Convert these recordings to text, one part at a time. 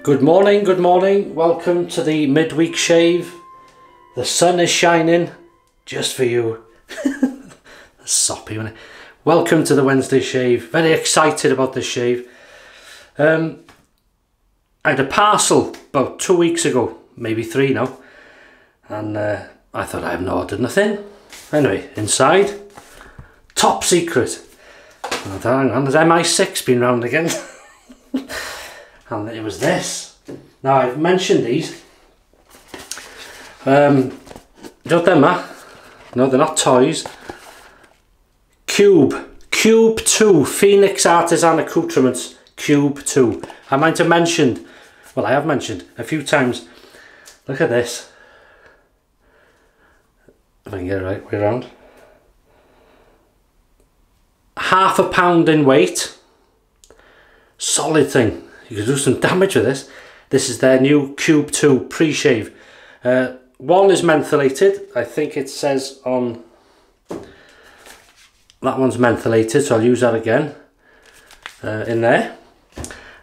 Good morning, welcome to the midweek shave. The sun is shining just for you. That's soppy, isn't it? Welcome to the Wednesday shave. Very excited about this shave. I had a parcel about 2 weeks ago, maybe 3 now, and I thought I haven't ordered nothing. Anyway, inside, top secret. And I thought, hang on, has MI6 been round again? And it was this. Now I've mentioned these. You know them, no, they're not toys. Cube 2 Phoenix Artisan Accoutrements Cube 2. I might have mentioned, well, I have mentioned a few times. Look at this. If I can get it right way around. £half a pound in weight. Solid thing. You could do some damage with this. This is their new Cube 2 pre-shave. One is mentholated. I think it says on that one's mentholated, so I'll use that again in there.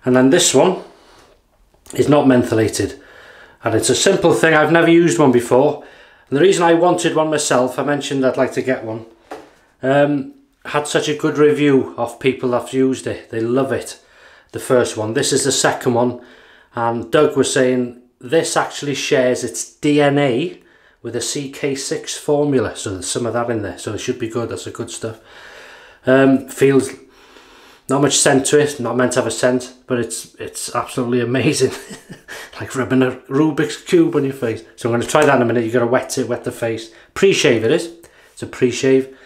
And then this one is not mentholated, and it's a simple thing. I've never used one before, and the reason I wanted one myself, I mentioned I'd like to get one. Had such a good review of people that've used it. They love it. The first one. This is the second one, and Doug was saying this actually shares its DNA with a CK6 formula, so there's some of that in there, so it should be good. That's a good stuff. Feels not much scent to it, not meant to have a scent, but it's absolutely amazing. Like rubbing a Rubik's Cube on your face. So I'm going to try that in a minute. You've got to wet the face. Pre-shave it is. It's a pre-shave.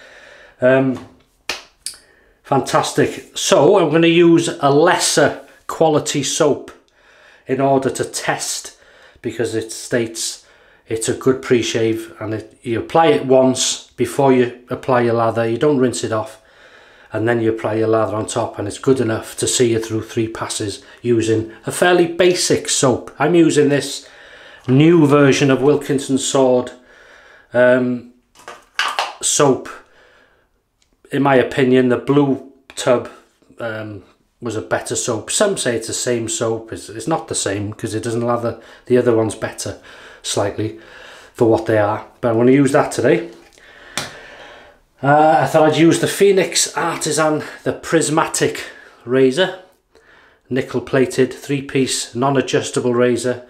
Fantastic. So I'm going to use a lesser quality soap in order to test, because it states it's a good pre-shave, and you apply it once before you apply your lather. You don't rinse it off, and then you apply your lather on top, and it's good enough to see you through 3 passes using a fairly basic soap. I'm using this new version of Wilkinson Sword soap. In my opinion, the blue tub was a better soap. Some say it's the same soap. It's not the same, because it doesn't lather. The other one's better slightly for what they are, but I'm going to use that today. I thought I'd use the Phoenix Artisan, the Prismatic razor, nickel plated 3-piece non-adjustable razor,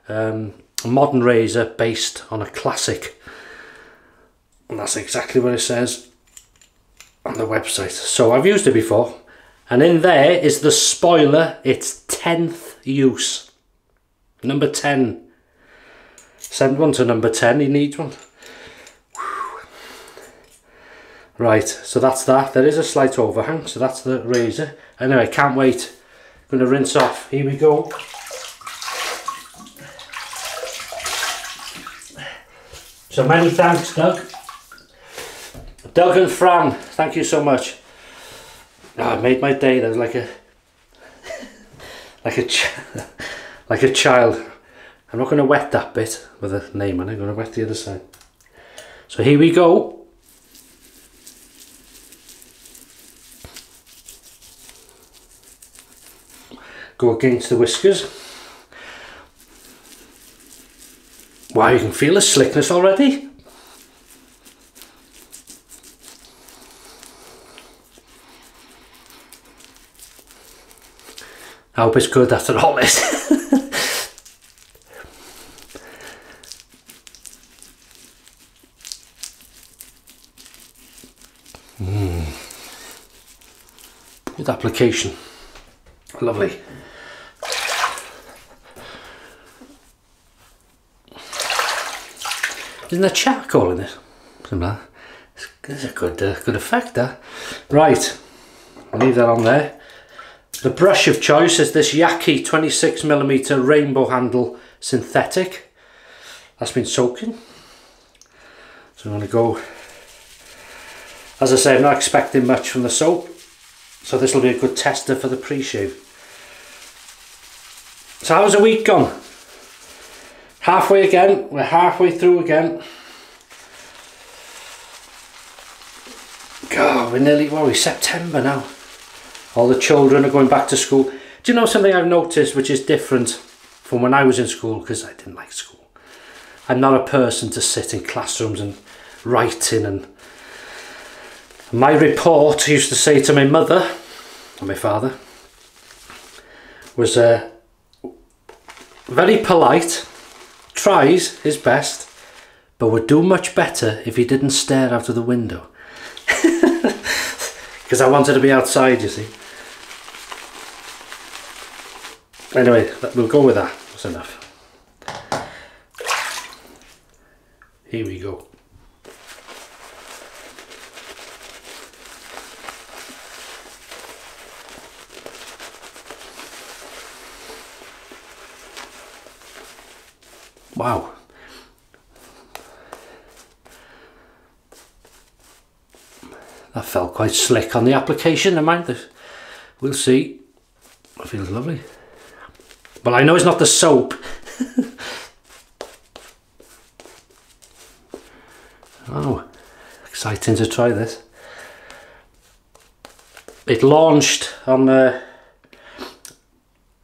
a modern razor based on a classic, and that's exactly what it says on the website. So I've used it before, and in there is the spoiler. It's 10th use, number 10. Send one to number 10, he needs one. Whew. Right, so that's that. There is a slight overhang, so that's the razor. Anyway, can't wait. I'm going to rinse off. Here we go. So many thanks, Doug. Doug and Fran, thank you so much. Oh, it made my day. That was like a child. I'm not going to wet that bit with a name on it. I'm going to wet the other side. So here we go. Go against the whiskers. Wow, you can feel the slickness already. I hope it's good after all this. Good application. Lovely. Isn't there charcoal in this? It's a good effect, that. Right, I'll leave that on there. The brush of choice is this Yaki 26mm rainbow handle synthetic. That's been soaking. So I'm going to go, as I say, I'm not expecting much from the soap, so this will be a good tester for the pre-shave. So how's the week gone? Halfway again, we're halfway through again. God, we're nearly, well, we're September now. All the children are going back to school. Do you know something I've noticed which is different from when I was in school, because I didn't like school. I'm not a person to sit in classrooms and writing, and my report used to say to my mother and my father was very polite, tries his best, but would do much better if he didn't stare out of the window. Because I wanted to be outside, you see. Anyway, we'll go with that. That's enough. Here we go. Wow. That felt quite slick on the application, never mind. We'll see. It feels lovely. But I know it's not the soap. Oh, exciting to try this. It launched on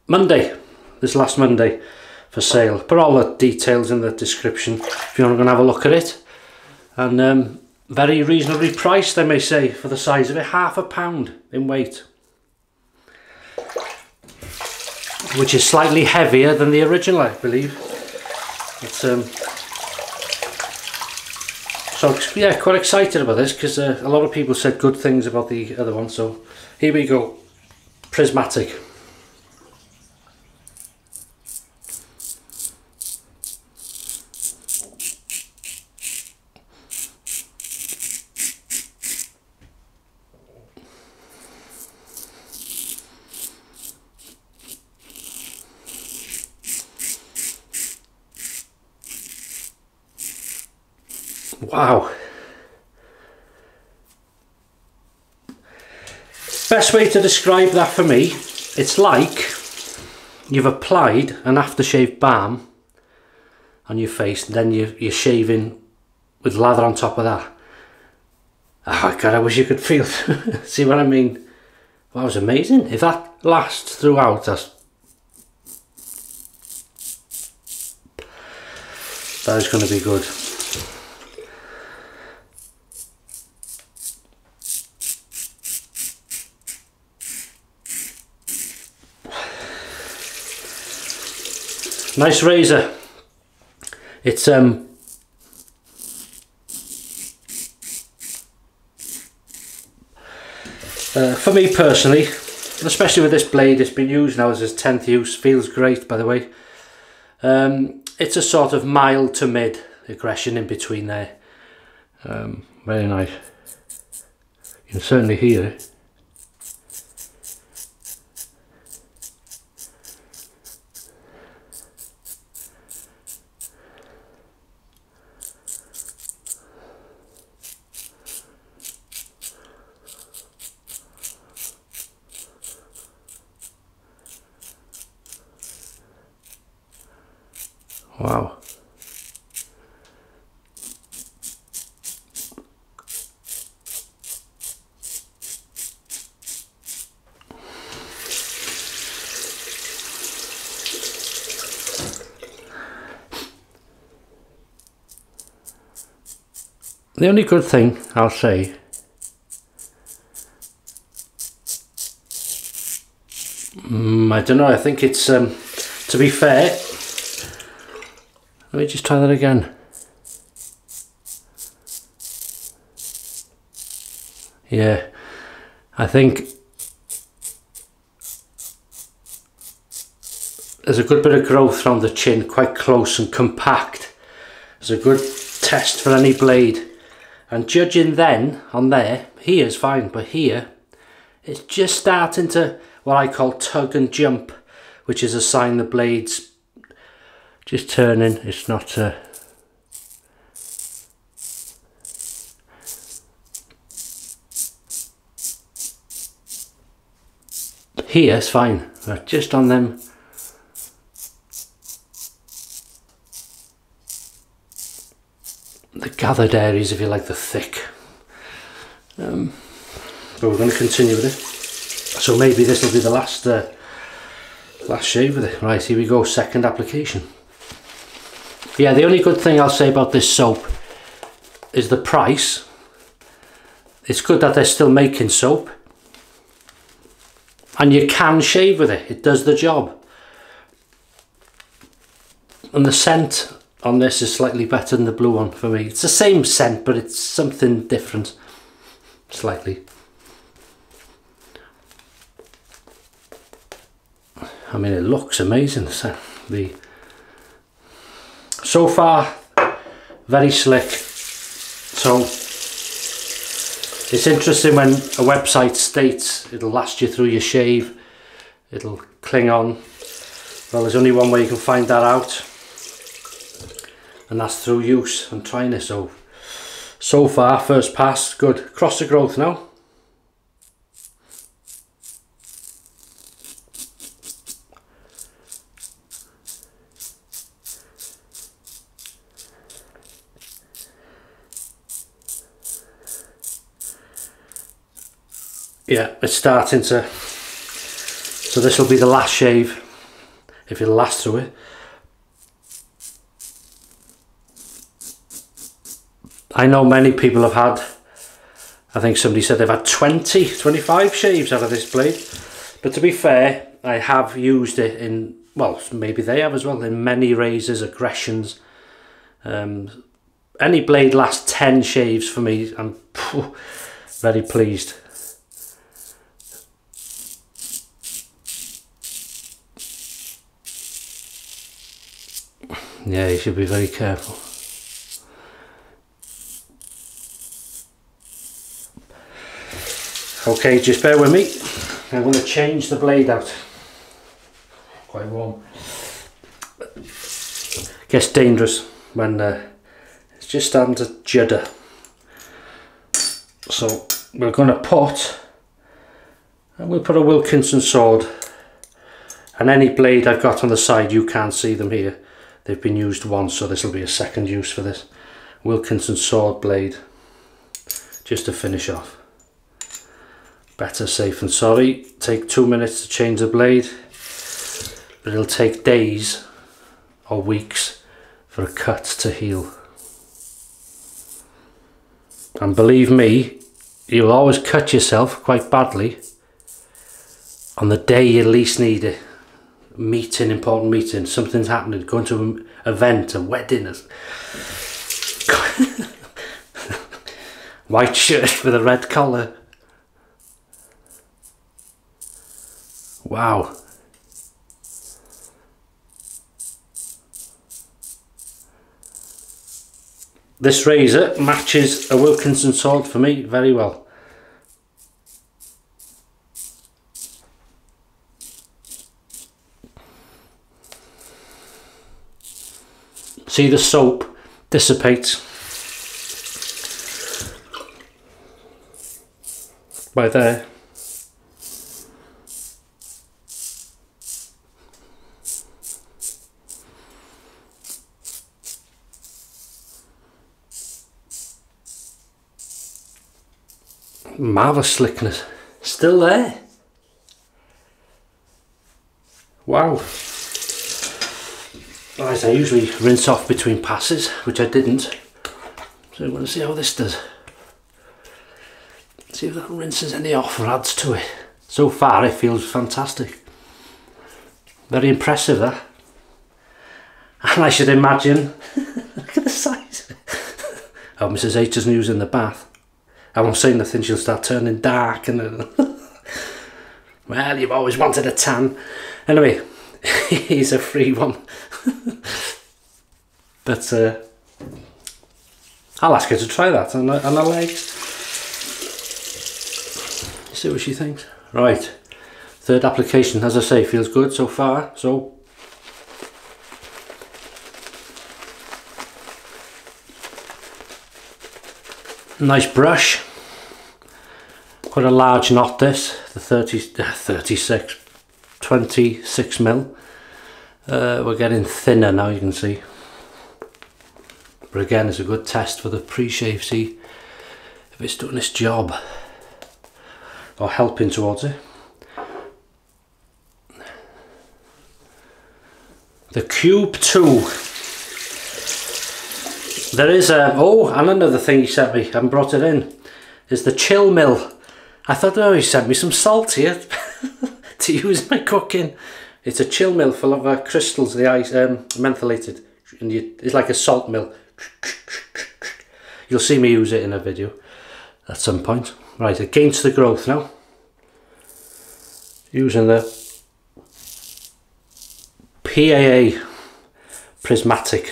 Monday, this last Monday, for sale. Put all the details in the description if you want to go and have a look at it. And very reasonably priced, I may say, for the size of it. £1/2 in weight, which is slightly heavier than the original, I believe. It's so yeah, quite excited about this, because a lot of people said good things about the other one. So here we go. Prismatic. Wow. Best way to describe that for me, it's like you've applied an aftershave balm on your face, and then you're shaving with lather on top of that. Oh God, I wish you could feel see what I mean? Well, that was amazing. If that lasts throughout, that is going to be good. Nice razor. It's for me personally, especially with this blade, it's been used now as its 10th use. Feels great, by the way. It's a sort of mild to mid aggression in between there. Very nice. You can certainly hear it. Wow. The only good thing I'll say, I don't know, I think it's, to be fair, let me just try that again. Yeah, I think there's a good bit of growth around the chin, quite close and compact. It's a good test for any blade. And judging then on there, here's fine, but here it's just starting to what I call tug and jump, which is a sign the blade's just turning. It's not here it's fine, but just on them the gathered areas, if you like, the thick. But we're going to continue with it. So maybe this will be the last Last shave with it. Right, here we go, second application. Yeah, the only good thing I'll say about this soap is the price. It's good that they're still making soap. And you can shave with it. It does the job. And the scent on this is slightly better than the blue one for me. It's the same scent, but it's something different. Slightly. I mean, it looks amazing. So far, very slick. So it's interesting when a website states it'll last you through your shave, it'll cling on. Well, there's only one way you can find that out, and that's through use and trying it. So far, first pass, good. Across the growth now. Yeah, it's starting to, so this will be the last shave, if it'll last through it. I know many people have had, I think somebody said they've had 25 shaves out of this blade. But to be fair, I have used it in, well, maybe they have as well, in many razors, aggressions. Any blade lasts 10 shaves for me. I'm very pleased. Yeah, you should be very careful. Okay, just bear with me. I'm going to change the blade out. Quite warm. Gets dangerous when it's just starting to judder. So we're going to put a Wilkinson sword, and any blade I've got on the side, you can't see them here. They've been used once, so this will be a second use for this. Wilkinson sword blade, just to finish off. Better safe than sorry. Take 2 minutes to change the blade, but it'll take days or weeks for a cut to heal. And believe me, you'll always cut yourself quite badly on the day you least need it. Meeting, important meeting, something's happening, going to an event, a wedding. White shirt with a red collar. Wow. This razor matches a Wilkinson sword for me very well. See, the soap dissipates by there. Marvellous slickness. Still there. Wow. Right, I usually rinse off between passes, which I didn't. So I'm going to see how this does. See if that rinses any off or adds to it. So far it feels fantastic. Very impressive, that. And I should imagine, look at the size. Oh, Mrs H isn't using the bath. I won't say nothing, she'll start turning dark and well, you've always wanted a tan. Anyway, he's a free one. But I'll ask her to try that on her legs. See what she thinks. Right, third application, as I say, feels good so far. So nice brush. Quite a large knot this, the 26 mil. We're getting thinner now, you can see. But again, it's a good test for the pre-shave, see if it's doing its job or helping towards it. the Cube 2. There is a, oh, and another thing he sent me, I haven't brought it in, is the chill mill. I thought, oh, he sent me some salt here to use in my cooking. It's a chill mill full of crystals, the ice, mentholated, and it's like a salt mill. You'll see me use it in a video at some point. Right, against the growth now. Using the P.A.A. Prismatic.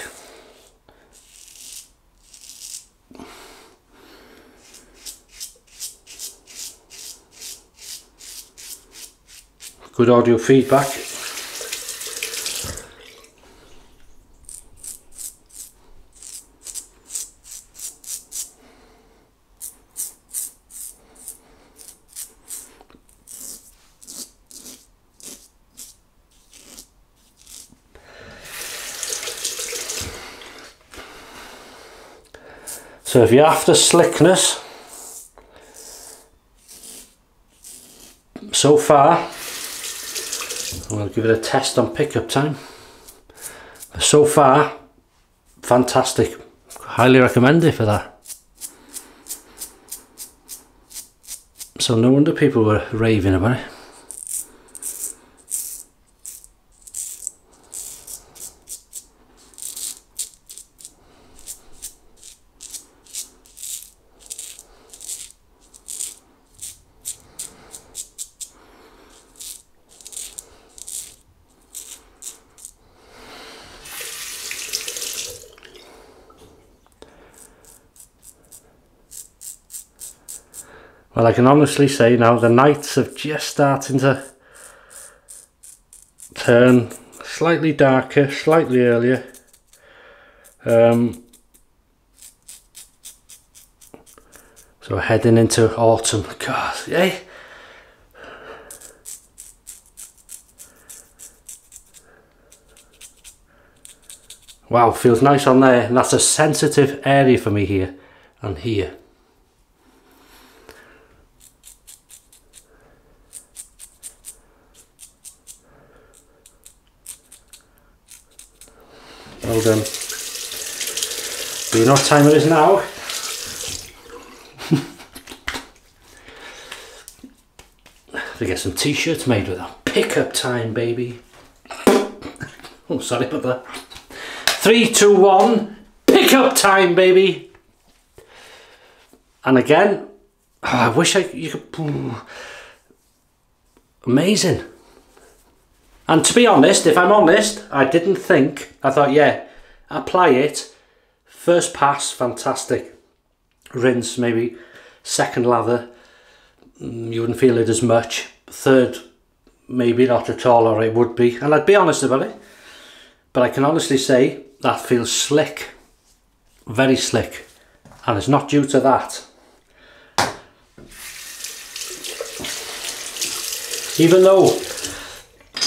Good audio feedback. So if you're after slickness, so far, I'll give it a test on pickup time. So far, fantastic. Highly recommend it for that. So no wonder people were raving about it. Well, I can honestly say now the nights are just starting to turn slightly darker, slightly earlier. So heading into autumn. God, eh? Wow, feels nice on there, and that's a sensitive area for me here and here. Well done. Do you know what time it is now? To get some t-shirts made with that. Pickup time, baby. Oh, sorry about that. 3, 2, 1. Pickup time, baby. And again, oh, I wish you could. Amazing. And to be honest, if I'm honest, I didn't think, I thought, yeah, apply it, first pass, fantastic, rinse, maybe second lather, you wouldn't feel it as much, third, maybe not at all, or it would be, and I'd be honest about it, but I can honestly say that feels slick, very slick, and it's not due to that. Even though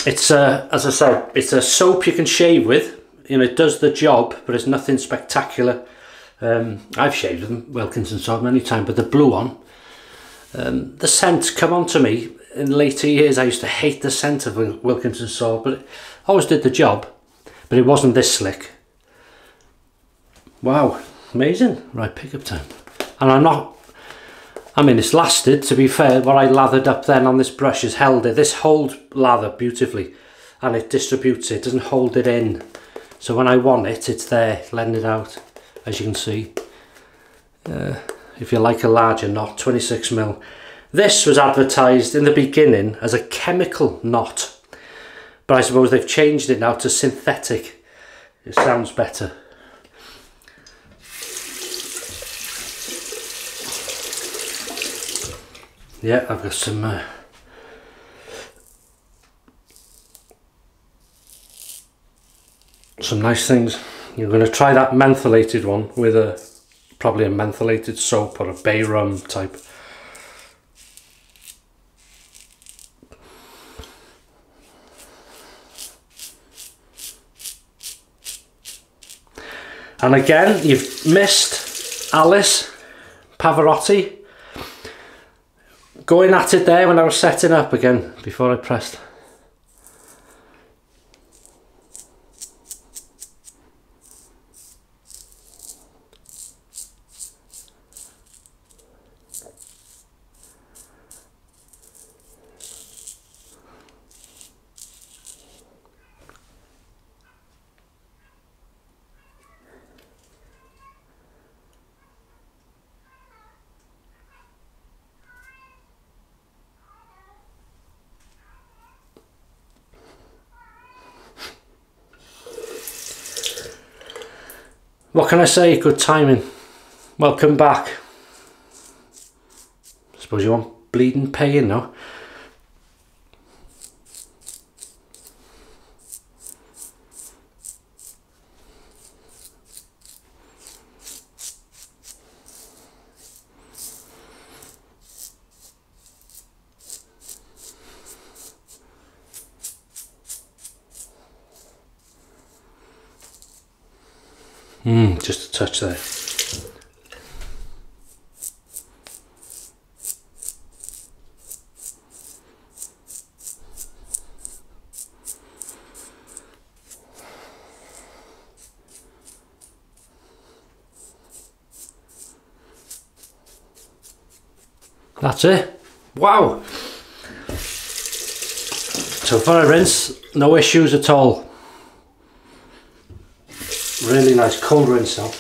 it's as I said, it's a soap you can shave with. You know, it does the job, but it's nothing spectacular. I've shaved with Wilkinson soap many times, but the blue one, the scent come on to me. In later years, I used to hate the scent of Wilkinson soap, but it always did the job. But it wasn't this slick. Wow, amazing! Right, pickup time, and I'm not. I mean, it's lasted, to be fair. What I lathered up then on this brush has held it. This holds lather beautifully, and it distributes it, doesn't hold it in. So when I want it, it's there, letting it out, as you can see. If you like a larger knot, 26mm. This was advertised in the beginning as a chemical knot, but I suppose they've changed it now to synthetic. It sounds better. Yeah, I've got some nice things. You're going to try that mentholated one with probably a mentholated soap or a bay rum type. And again, you've missed Alice Pavarotti. Going at it there when I was setting up again before I pressed. what can I say? Good timing. Welcome back. Suppose you want bleeding paying now. Just a touch there. That's it. Wow. So for a rinse, no issues at all. Really nice cold rinse now.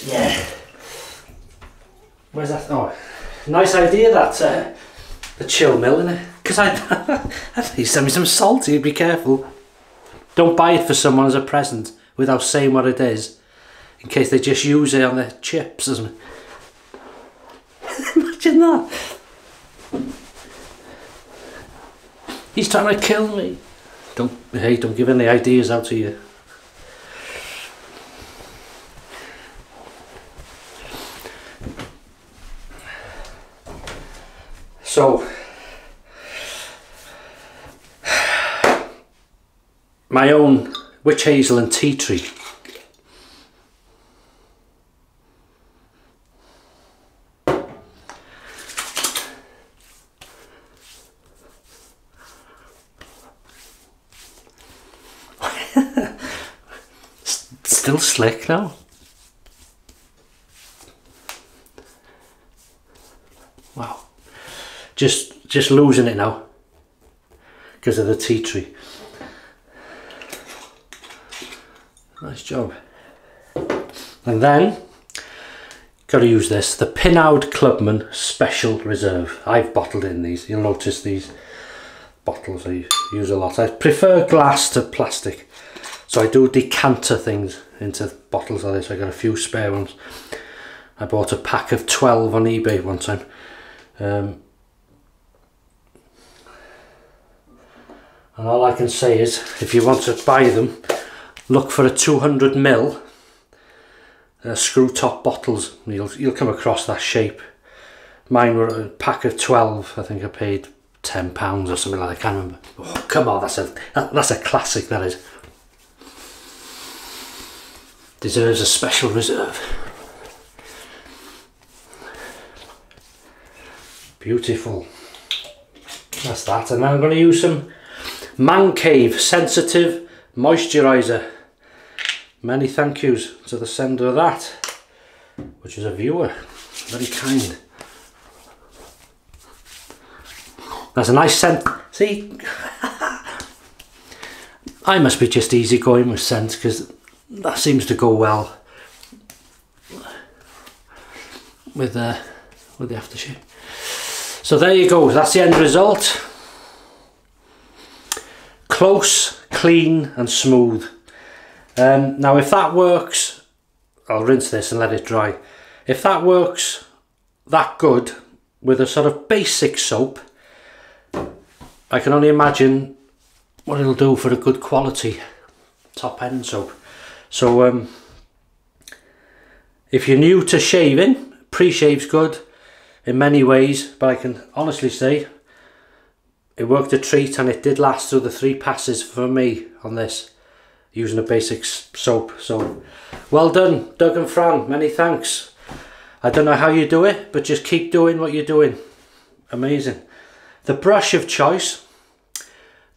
Yeah. Where's that? Oh, nice idea that the chill mill, innit? Because I thought you sent me some salt. You'd be careful. Don't buy it for someone as a present without saying what it is, in case they just use it on their chips or something. Imagine that. He's trying to kill me. Don't give any ideas out to you. So, my own witch hazel and tea tree. Still slick now. Wow. Just losing it now because of the tea tree. Nice job. And then got to use this, the P.A.A. Clubman Special Reserve. I've bottled in these. You'll notice these bottles I use a lot. I prefer glass to plastic, so I do decanter things into bottles like this. I got a few spare ones. I bought a pack of 12 on eBay one time. And all I can say is, if you want to buy them, look for a 200ml screw top bottles. You'll come across that shape. Mine were a pack of 12. I think I paid £10 or something like that. I can't remember. Oh, come on, that's a classic, that is. Deserves a special reserve. Beautiful. That's that. And now I'm going to use some Man Cave Sensitive Moisturiser. Many thank yous to the sender of that, which is a viewer. Very kind. That's a nice scent. See, I must be just easy going with scent, because that seems to go well with the aftershave. So there you go, that's the end result. Close, clean and smooth. Now if that works, I'll rinse this and let it dry. If that works that good with a sort of basic soap, I can only imagine what it'll do for a good quality top end soap. So if you're new to shaving, pre-shave's good in many ways, but I can honestly say it worked a treat, and it did last through the 3 passes for me on this, using a basic soap. So well done, Doug and Fran, many thanks. I don't know how you do it, but just keep doing what you're doing. Amazing. The brush of choice,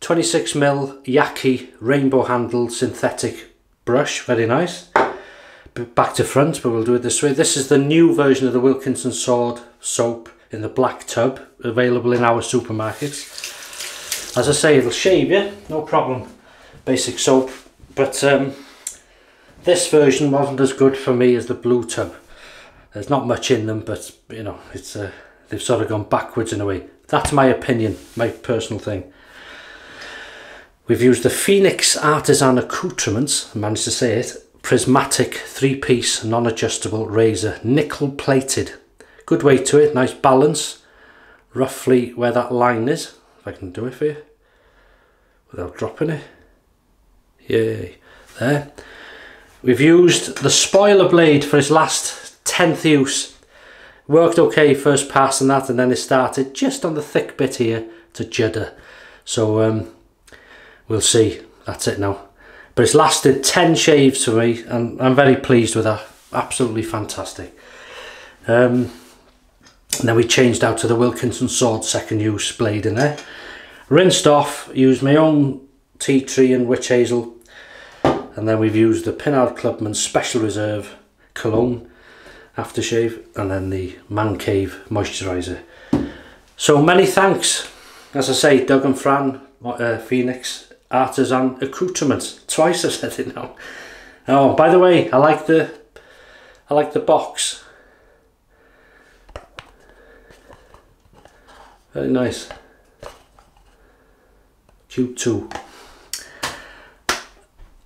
26mm Yaqi rainbow handled synthetic brush, very nice. Back to front, but we'll do it this way. This is the new version of the Wilkinson Sword soap in the black tub, available in our supermarkets. As I say, it'll shave you, no problem. Basic soap, but this version wasn't as good for me as the blue tub. There's not much in them, but you know, it's they've sort of gone backwards in a way. That's my opinion, my personal thing. We've used the Phoenix Artisan Accoutrements, I managed to say it, Prismatic 3-piece non-adjustable razor, nickel plated. Good weight to it, nice balance, roughly where that line is, if I can do it for you, without dropping it. Yay, there. We've used the spoiler blade for its last 10th use. Worked okay first pass and that, and then it started just on the thick bit here to judder. So we'll see, that's it now. But it's lasted 10 shaves for me, and I'm very pleased with that, absolutely fantastic. And then we changed out to the Wilkinson Sword second use blade in there. Rinsed off, used my own tea tree and witch hazel, and then we've used the P.A.A. Clubman Special Reserve Cologne aftershave, and then the Man Cave moisturiser. So many thanks, as I say, Doug and Fran, Phoenix Artisan Accoutrements. Twice I've said it now. Oh, by the way, I like the box. Very nice. Cute too.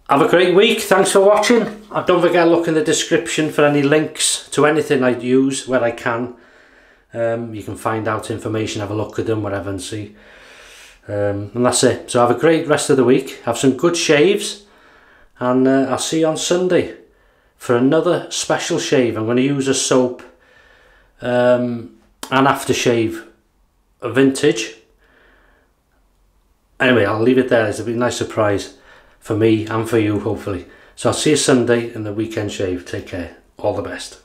Have a great week. Thanks for watching. Don't forget to look in the description for any links to anything I use where I can. You can find out information, have a look at them, whatever, and see. And that's it. So have a great rest of the week. Have some good shaves, and I'll see you on Sunday for another special shave. I'm going to use a soap and aftershave, a vintage. Anyway, I'll leave it there. It's a nice surprise for me and for you, hopefully. So I'll see you Sunday in the weekend shave. Take care. All the best.